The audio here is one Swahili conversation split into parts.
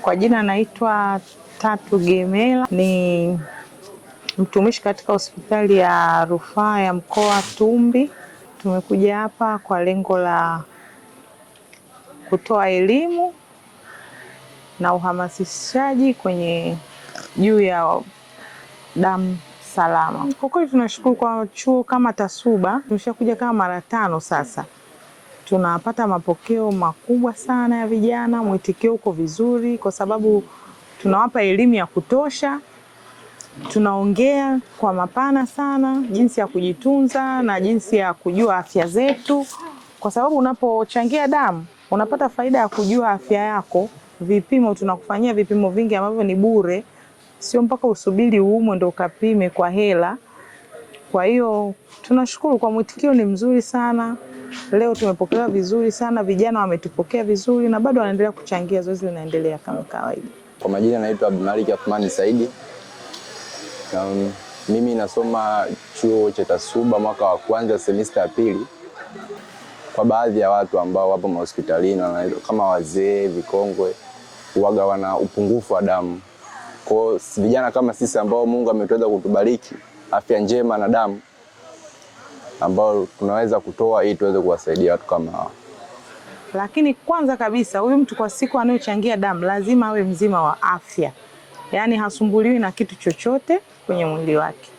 Kwa jina naitwa Tatu Gemela, ni mtumishi katika hospitali ya rufaa ya mkoa Tumbi. Tumekuja hapa kwa lengo la kutoa elimu na uhamasishaji kwenye juu ya damu salama. Kwa kweli tunashukuru kwa chuo kama Tasuba, tumeshakuja kama mara 5 sasa. Tunapata mapokeo makubwa sana ya vijana, mwitikio uko vizuri kwa sababu tunawapa elimu ya kutosha. Tunaongea kwa mapana sana jinsi ya kujitunza na jinsi ya kujua afya zetu, kwa sababu unapochangia damu unapata faida ya kujua afya yako. Vipimo tunakufanyia vipimo vingi ambavyo ni bure, sio mpaka usubiri uumwe ndio ukapime kwa hela. Kwa hiyo tunashukuru kwa mwitikio, ni mzuri sana. Leo tumepokelewa vizuri sana, vijana wametupokea vizuri na bado wanaendelea kuchangia, zoezi linaendelea kama kawaida. Kwa majina naitwa Abdulmalik Athmani Saidi. Mimi nasoma chuo cha Tasuba mwaka wa kwanza semester ya pili. Kwa baadhi ya watu ambao wapo hospitalini kama wazee, vikongwe, huaga wana upungufu wa damu. Kwa vijana kama sisi ambao Mungu ametuweza kutubariki afya njema na damu ambao tunaweza kutoa ili tuweze kuwasaidia watu kama hao. Lakini kwanza kabisa huyu mtu kwa siku anayochangia damu lazima awe mzima wa afya. Yaani hasumbuliwi na kitu chochote kwenye mwili wake.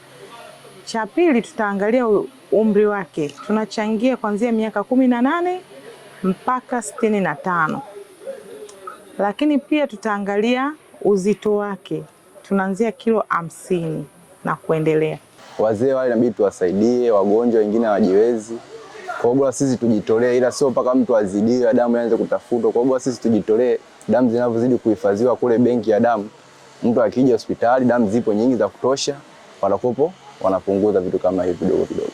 Cha pili tutaangalia umri wake. Tunachangia kuanzia miaka 18 mpaka 65. Lakini pia tutaangalia uzito wake. Tunaanzia kilo 50 na kuendelea. Wazee wale inabidi tuwasaidie, wagonjwa wengine hawajiwezi. Kwa hiyo sisi tujitolee, ila sio mpaka mtu azidiwe damu ianze kutafutwa. Kwa hiyo sisi tujitolee, damu zinavyozidi kuhifadhiwa kule benki ya damu. Mtu akija hospitali damu zipo nyingi za kutosha, wanakopo wanapunguza vitu kama hivi vidogo vidogo.